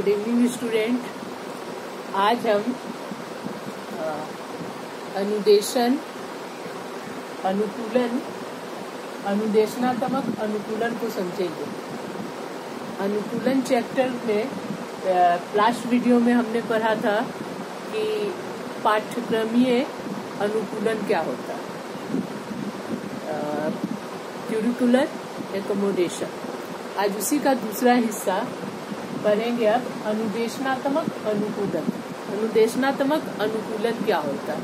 Good evening student. आज हम अनुदेशन अनुकूलन अनुदेशनात्मक अनुकूलन को समझेंगे। अनुकूलन चैप्टर में लास्ट वीडियो में हमने पढ़ा था कि पाठ्यक्रमीय अनुकूलन क्या होता है, क्यूरिकुलर एकोमोडेशन। आज उसी का दूसरा हिस्सा पढ़ेंगे। अब अनुदेशनात्मक अनुकूलन। अनुदेशनात्मक अनुकूलन क्या होता है,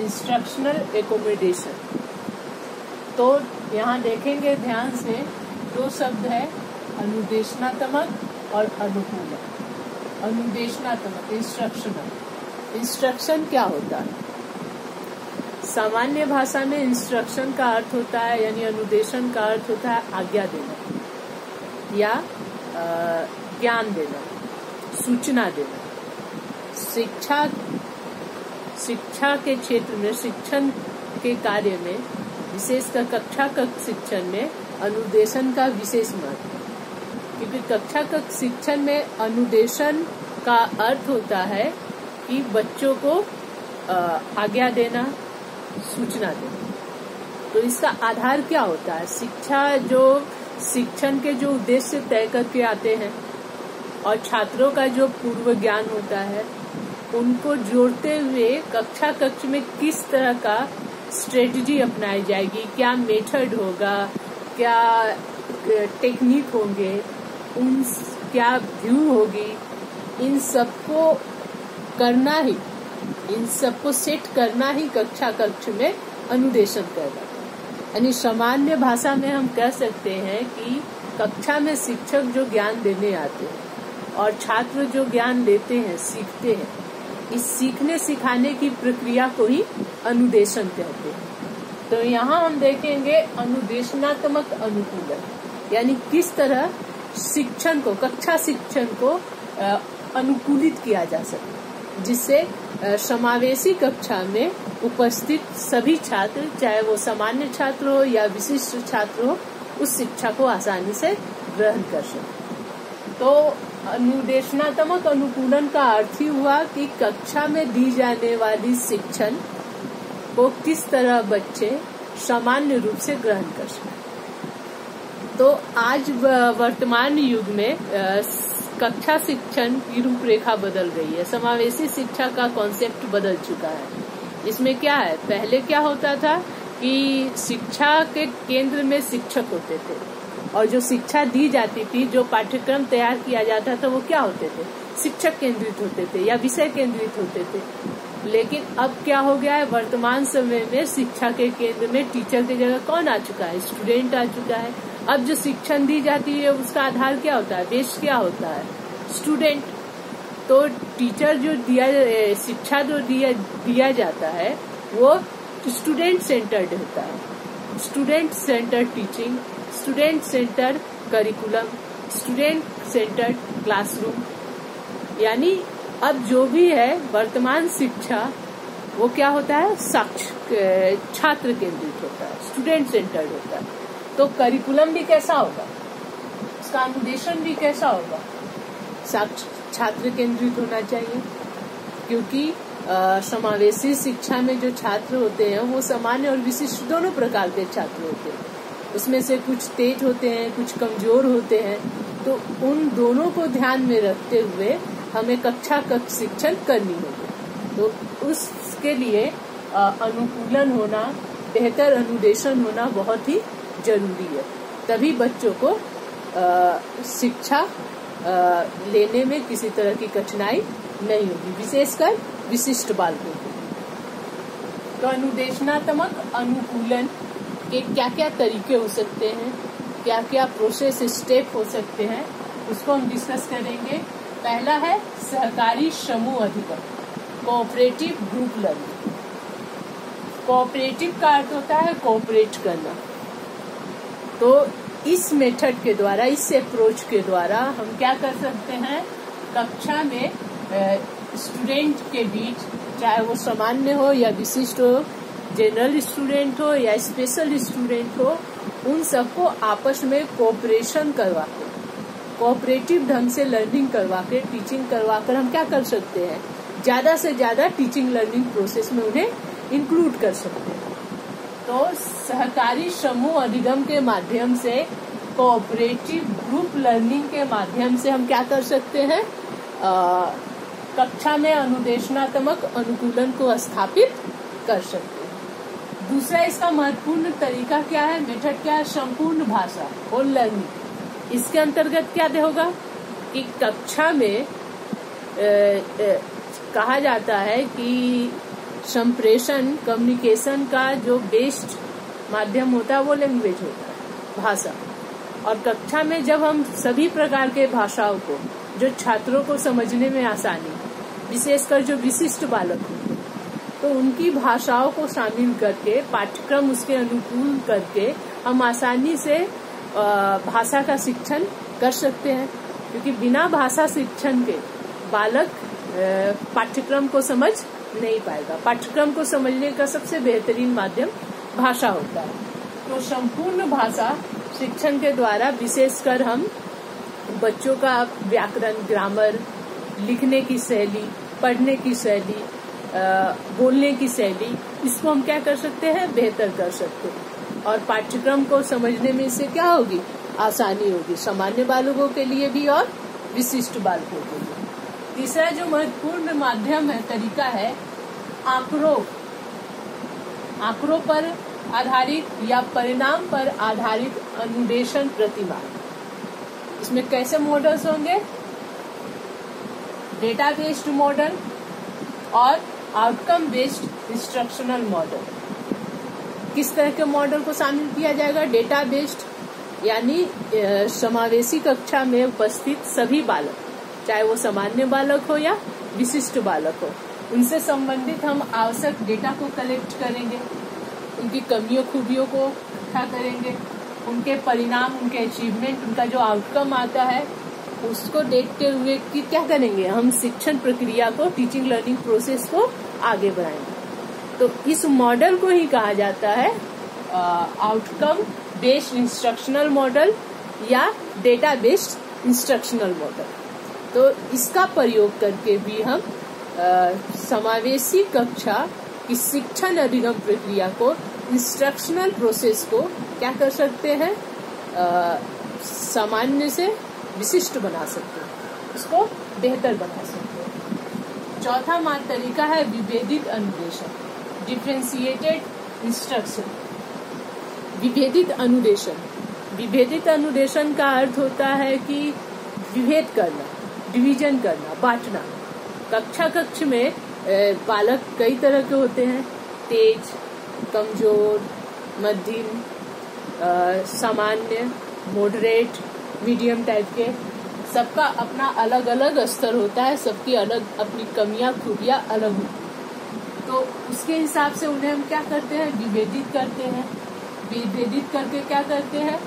इंस्ट्रक्शनल एकोमोडेशन। तो यहाँ देखेंगे ध्यान से, दो शब्द है, अनुदेशनात्मक और अनुकूलन। अनुदेशनात्मक इंस्ट्रक्शनल। इंस्ट्रक्शन क्या होता है? सामान्य भाषा में इंस्ट्रक्शन का अर्थ होता है, यानी अनुदेशन का अर्थ होता है आज्ञा देना या ज्ञान देना, सूचना देना। शिक्षा के क्षेत्र में, शिक्षण के कार्य में, विशेषकर कक्षा कक्ष शिक्षण में अनुदेशन का विशेष महत्व है, क्योंकि कक्षा कक्ष शिक्षण में अनुदेशन का अर्थ होता है कि बच्चों को आज्ञा देना, सूचना देना। तो इसका आधार क्या होता है? शिक्षण के जो उद्देश्य तय करके आते हैं और छात्रों का जो पूर्व ज्ञान होता है, उनको जोड़ते हुए कक्षा कक्ष में किस तरह का स्ट्रेटजी अपनाई जाएगी, क्या मेथड होगा, क्या टेक्निक होंगे, क्या व्यू होगी, इन सबको करना ही, इन सबको सेट करना ही कक्षा कक्ष में अनुदेशन करना। यानी सामान्य भाषा में हम कह सकते हैं कि कक्षा में शिक्षक जो ज्ञान देने आते हैं और छात्र जो ज्ञान लेते हैं, सीखते हैं, इस सीखने सिखाने की प्रक्रिया को ही अनुदेशन कहते हैं। तो यहाँ हम देखेंगे अनुदेशनात्मक अनुकूलन, यानी किस तरह शिक्षण को, कक्षा शिक्षण को अनुकूलित किया जा सके, जिससे समावेशी कक्षा में उपस्थित सभी छात्र, चाहे वो सामान्य छात्र हो या विशिष्ट छात्र हो, उस शिक्षा को आसानी से ग्रहण कर सके। तो अनुदेशनात्मक अनुकूलन का अर्थ ही हुआ कि कक्षा में दी जाने वाली शिक्षण को किस तरह बच्चे सामान्य रूप से ग्रहण कर सकें। तो आज वर्तमान युग में कक्षा शिक्षण की रूपरेखा बदल गई है, समावेशी शिक्षा का कॉन्सेप्ट बदल चुका है। इसमें क्या है, पहले क्या होता था कि शिक्षा के केंद्र में शिक्षक होते थे और जो शिक्षा दी जाती थी, जो पाठ्यक्रम तैयार किया जाता था, वो क्या होते थे, शिक्षक केंद्रित होते थे या विषय केंद्रित होते थे। लेकिन अब क्या हो गया है, वर्तमान समय में शिक्षा के केंद्र में टीचर की जगह कौन आ चुका है, स्टूडेंट आ चुका है। अब जो शिक्षण दी जाती है उसका आधार क्या होता है, बेस क्या होता है, स्टूडेंट। तो टीचर जो शिक्षा जो दिया जाता है वो स्टूडेंट सेंटर्ड होता है। Student centred teaching, student centred curriculum, student centred classroom. यानी अब जो भी है वर्तमान शिक्षा, वो क्या होता है, छात्र केंद्रित होता है, स्टूडेंट सेंटर्ड होता है। तो करिकुलम भी कैसा होगा, उसका अनुदेशन भी कैसा होगा, छात्र केंद्रित होना चाहिए, क्योंकि समावेशी शिक्षा में जो छात्र होते हैं वो सामान्य और विशिष्ट दोनों प्रकार के छात्र होते हैं। उसमें से कुछ तेज होते हैं, कुछ कमजोर होते हैं। तो उन दोनों को ध्यान में रखते हुए हमें कक्षा कक्ष शिक्षण करनी होगी। तो उसके लिए अनुकूलन होना, बेहतर अनुदेशन होना बहुत ही जरूरी है। तभी बच्चों को शिक्षा लेने में किसी तरह की कठिनाई नहीं होगी, विशेषकर विशिष्ट बालकों को। तो अनुदेशनात्मक अनुकूलन के क्या क्या तरीके हो सकते हैं, क्या क्या प्रोसेस स्टेप हो सकते हैं, उसको हम डिस्कस करेंगे। पहला है सहकारी समूह अधिगम, कोऑपरेटिव ग्रुप लर्निंग। कोऑपरेटिव का अर्थ होता है कोऑपरेट करना। तो इस मेथड के द्वारा, इस अप्रोच के द्वारा हम क्या कर सकते हैं, कक्षा में स्टूडेंट के बीच, चाहे वो सामान्य हो या विशिष्ट हो, जनरल स्टूडेंट हो या स्पेशल स्टूडेंट हो, उन सबको आपस में कोऑपरेशन करवाते हैं। कोऑपरेटिव ढंग से लर्निंग करवा के, टीचिंग करवा कर हम क्या कर सकते हैं, ज्यादा से ज्यादा टीचिंग लर्निंग प्रोसेस में उन्हें इंक्लूड कर सकते हैं। तो सहकारी समूह अधिगम के माध्यम से, कोऑपरेटिव ग्रुप लर्निंग के माध्यम से हम क्या कर सकते हैं, कक्षा में अनुदेशनात्मक अनुकूलन को स्थापित कर सकते हैं। दूसरा इसका महत्वपूर्ण तरीका क्या है, मेथड क्या है, संपूर्ण भाषा और लर्निंग। इसके अंतर्गत क्या होगा कि कक्षा में कहा जाता है कि संप्रेषण, कम्युनिकेशन का जो बेस्ड माध्यम होता है वो लैंग्वेज होता है, भाषा। और कक्षा में जब हम सभी प्रकार के भाषाओं को, जो छात्रों को समझने में आसानी, विशेषकर जो विशिष्ट बालक होते, तो उनकी भाषाओं को शामिल करके, पाठ्यक्रम उसके अनुकूल करके हम आसानी से भाषा का शिक्षण कर सकते हैं। क्योंकि बिना भाषा शिक्षण के बालक पाठ्यक्रम को समझ नहीं पाएगा। पाठ्यक्रम को समझने का सबसे बेहतरीन माध्यम भाषा होता है। तो संपूर्ण भाषा शिक्षण के द्वारा विशेषकर हम बच्चों का व्याकरण, ग्रामर, लिखने की शैली, पढ़ने की शैली, बोलने की शैली, इसको हम क्या कर सकते हैं, बेहतर कर सकते हैं। और पाठ्यक्रम को समझने में इससे क्या होगी, आसानी होगी, सामान्य बालकों के लिए भी और विशिष्ट बालकों के लिए। तीसरा जो महत्वपूर्ण माध्यम है, तरीका है, आंकड़ों पर आधारित या परिणाम पर आधारित अनुदेशन प्रतिमान। इसमें कैसे मॉडल्स होंगे, डेटा बेस्ड मॉडल और आउटकम बेस्ड इंस्ट्रक्शनल मॉडल। किस तरह के मॉडल को शामिल किया जाएगा, डेटा बेस्ड यानी समावेशी कक्षा में उपस्थित सभी बालक, चाहे वो सामान्य बालक हो या विशिष्ट बालक हो, उनसे संबंधित हम आवश्यक डेटा को कलेक्ट करेंगे, उनकी कमियों खूबियों को इकट्ठा करेंगे, उनके परिणाम, उनके अचीवमेंट, उनका जो आउटकम आता है उसको देखते हुए कि क्या करेंगे, हम शिक्षण प्रक्रिया को, टीचिंग लर्निंग प्रोसेस को आगे बढ़ाएंगे। तो इस मॉडल को ही कहा जाता है आउटकम बेस्ड इंस्ट्रक्शनल मॉडल या डेटा बेस्ड इंस्ट्रक्शनल मॉडल। तो इसका प्रयोग करके भी हम समावेशी कक्षा की शिक्षण अधिगम प्रक्रिया को, इंस्ट्रक्शनल प्रोसेस को क्या कर सकते हैं, सामान्य से विशिष्ट बना सकते हैं, उसको बेहतर बना सकते हैं। चौथा तरीका है विभेदित अनुदेशन, डिफरेंशिएटेड इंस्ट्रक्शन। विभेदित अनुदेशन का अर्थ होता है कि विभेद करना, डिवीजन करना, बांटना। कक्ष में बालक कई तरह के होते हैं, तेज, कमजोर, मध्यम, सामान्य, मॉडरेट, मीडियम टाइप के। सबका अपना अलग अलग स्तर होता है, सबकी अलग अपनी कमियां खूबियां अलग होती हैं। तो उसके हिसाब से उन्हें हम क्या करते हैं, विभेदित करते हैं। विभेदित करके क्या करते हैं,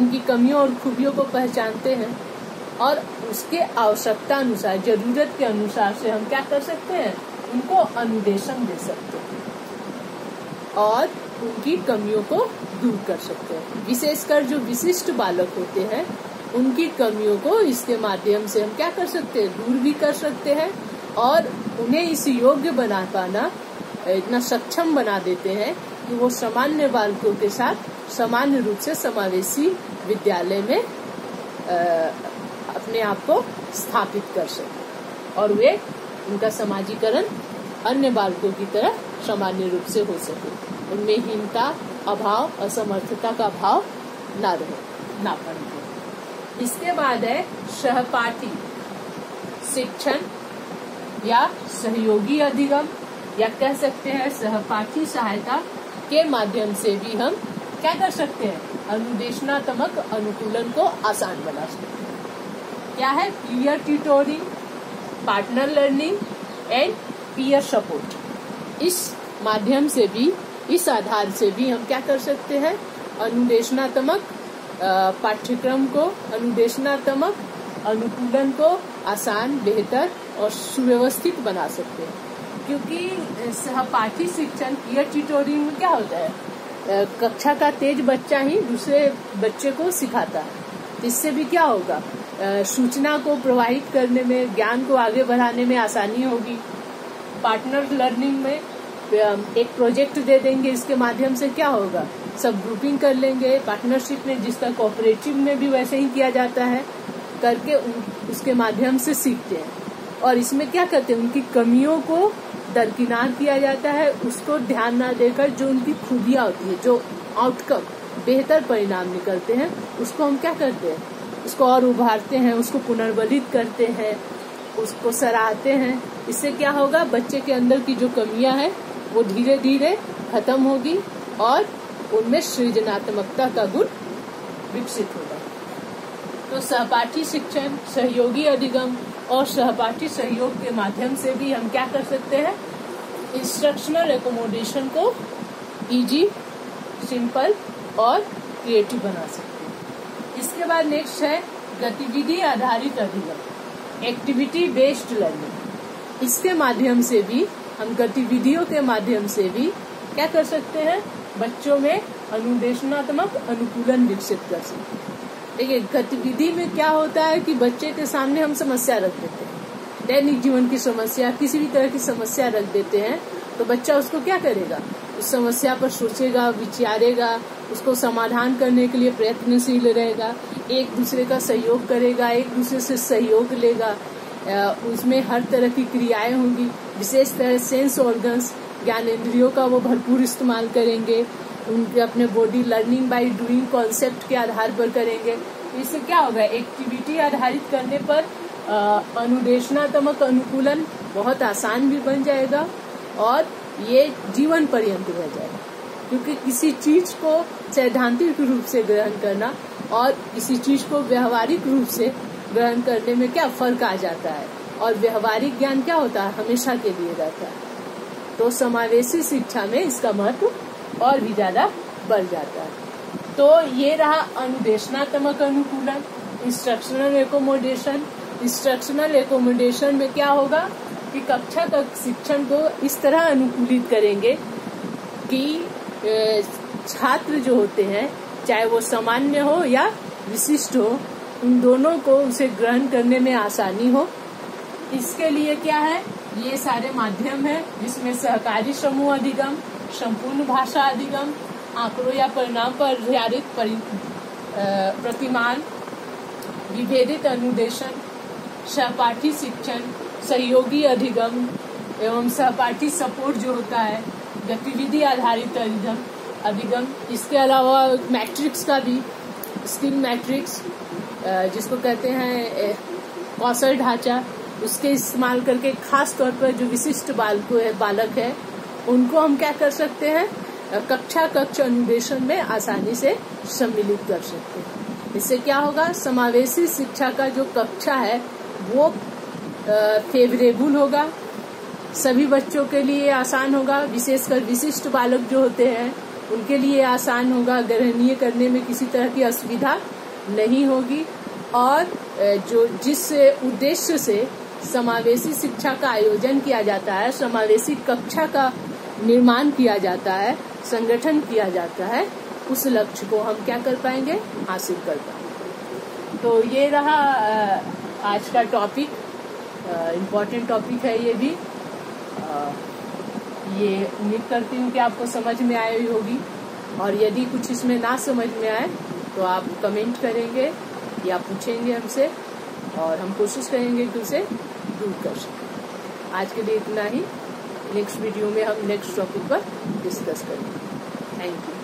उनकी कमियों और खूबियों को पहचानते हैं और उसके आवश्यकता अनुसार, जरूरत के अनुसार से हम क्या कर सकते हैं, उनको अनुदेशन दे सकते हैं और उनकी कमियों को दूर कर सकते हैं। विशेषकर जो विशिष्ट बालक होते हैं उनकी कमियों को इसके माध्यम से हम क्या कर सकते हैं, दूर भी कर सकते हैं और उन्हें इस योग्य बना पाना, इतना सक्षम बना देते हैं कि वो सामान्य बालकों के साथ सामान्य रूप से समावेशी विद्यालय में अपने आप को स्थापित कर सके और वे उनका समाजीकरण अन्य बालकों की तरह सामान्य रूप से हो सके, उनमें हीनता, अभाव, असमर्थता का भाव ना पड़े। इसके बाद है सहपाठी शिक्षण या सहयोगी अधिगम, या कह सकते हैं सहपाठी सहायता के माध्यम से भी हम क्या कर सकते हैं, अनुदेशनात्मक अनुकूलन को आसान बना सकते हैं। क्या है, peer tutoring, partner learning and peer support. इस माध्यम से भी, इस आधार से भी हम क्या कर सकते हैं, अनुदेशनात्मक पाठ्यक्रम को, अनुदेशनात्मक अनुकूलन को आसान, बेहतर और सुव्यवस्थित बना सकते हैं। क्योंकि सहपाठी शिक्षण, पीयर ट्यूटोरिंग में क्या होता है, कक्षा का तेज बच्चा ही दूसरे बच्चे को सिखाता है, इससे भी क्या होगा, सूचना को प्रवाहित करने में, ज्ञान को आगे बढ़ाने में आसानी होगी। पार्टनर लर्निंग में एक प्रोजेक्ट दे देंगे, इसके माध्यम से क्या होगा, सब ग्रुपिंग कर लेंगे। पार्टनरशिप में जिसका कोऑपरेटिव में भी वैसे ही किया जाता है, करके उसके माध्यम से सीखते हैं। और इसमें क्या करते हैं, उनकी कमियों को दरकिनार किया जाता है, उसको ध्यान न देकर जो उनकी खूबियां होती है, जो आउटकम बेहतर परिणाम निकलते हैं, उसको हम क्या करते हैं, उसको और उभारते हैं, उसको पुनर्बलित करते हैं, उसको सराहते हैं। इससे क्या होगा, बच्चे के अंदर की जो कमियां हैं वो धीरे धीरे खत्म होगी और उनमें सृजनात्मकता का गुण विकसित होगा। तो सहपाठी शिक्षण, सहयोगी अधिगम और सहपाठी सहयोग के माध्यम से भी हम क्या कर सकते हैं, इंस्ट्रक्शनल एकोमोडेशन को इजी, सिंपल और क्रिएटिव बना सकते हैं। इसके बाद नेक्स्ट है गतिविधि आधारित अधिगम, एक्टिविटी बेस्ड लर्निंग। इसके माध्यम से भी हम गतिविधियों के माध्यम से भी क्या कर सकते हैं, बच्चों में अनुदेशनात्मक अनुकूलन विकसित कर सकते हैं। देखिए, गतिविधि में क्या होता है कि बच्चे के सामने हम समस्या रख देते हैं, दैनिक जीवन की समस्या, किसी भी तरह की समस्या रख देते हैं, तो बच्चा उसको क्या करेगा, उस समस्या पर सोचेगा, विचारेगा, उसको समाधान करने के लिए प्रयत्नशील रहेगा, एक दूसरे का सहयोग करेगा, एक दूसरे से सहयोग लेगा, उसमें हर तरह की क्रियाएं होंगी। विशेषतः सेंस ऑर्गन्स, ज्ञानेंद्रियों का वो भरपूर इस्तेमाल करेंगे, उनके अपने body learning by doing concept के आधार पर करेंगे। इससे क्या होगा, एक्टिविटी आधारित करने पर अनुदेशनात्मक अनुकूलन बहुत आसान भी बन जाएगा और ये जीवन पर्यंत रह जाएगा। क्योंकि किसी चीज को सैद्धांतिक रूप से ग्रहण करना और किसी चीज को व्यवहारिक रूप से ग्रहण करने में क्या फर्क आ जाता है, और व्यवहारिक ज्ञान क्या होता है, हमेशा के लिए रहता है। तो समावेशी शिक्षा में इसका महत्व और भी ज्यादा बढ़ जाता है। तो ये रहा अनुदेशनात्मक अनुकूलन, इंस्ट्रक्शनल एकोमोडेशन। इंस्ट्रक्शनल एकोमोडेशन में क्या होगा कि कक्षा का शिक्षण को इस तरह अनुकूलित करेंगे कि छात्र जो होते हैं, चाहे वो सामान्य हो या विशिष्ट हो, उन दोनों को उसे ग्रहण करने में आसानी हो। इसके लिए क्या है, ये सारे माध्यम है, जिसमें सहकारी समूह अधिगम, संपूर्ण भाषा अधिगम, आंकड़ों या परिणाम पर आधारित प्रतिमान, विभेदित अनुदेशन, सहपाठी शिक्षण, सहयोगी अधिगम एवं सहपाठी सपोर्ट जो होता है, गतिविधि आधारित अधिगम। इसके अलावा मैट्रिक्स का भी, स्किल मैट्रिक्स जिसको कहते हैं कौशल ढांचा, उसके इस्तेमाल करके खास तौर पर जो विशिष्ट बालक है उनको हम क्या कर सकते हैं, कक्ष अनुदेशन में आसानी से सम्मिलित कर सकते हैं। इससे क्या होगा, समावेशी शिक्षा का जो कक्षा है वो फेवरेबल होगा, सभी बच्चों के लिए आसान होगा, विशेषकर विशिष्ट बालक जो होते हैं उनके लिए आसान होगा, ग्रहणीय करने में किसी तरह की असुविधा नहीं होगी। और जो जिस उद्देश्य से समावेशी शिक्षा का आयोजन किया जाता है, समावेशी कक्षा का निर्माण किया जाता है, संगठन किया जाता है, उस लक्ष्य को हम क्या कर पाएंगे, हासिल कर पाएंगे। तो ये रहा आज का टॉपिक, इम्पोर्टेंट टॉपिक है ये भी। ये उम्मीद करती हूँ कि आपको समझ में आई होगी, और यदि कुछ इसमें ना समझ में आए तो आप कमेंट करेंगे या पूछेंगे हमसे, और हम कोशिश करेंगे कि उसे दूर कर सकें। आज के लिए इतना ही। नेक्स्ट वीडियो में हम नेक्स्ट टॉपिक पर डिस्कस करेंगे। Thank you.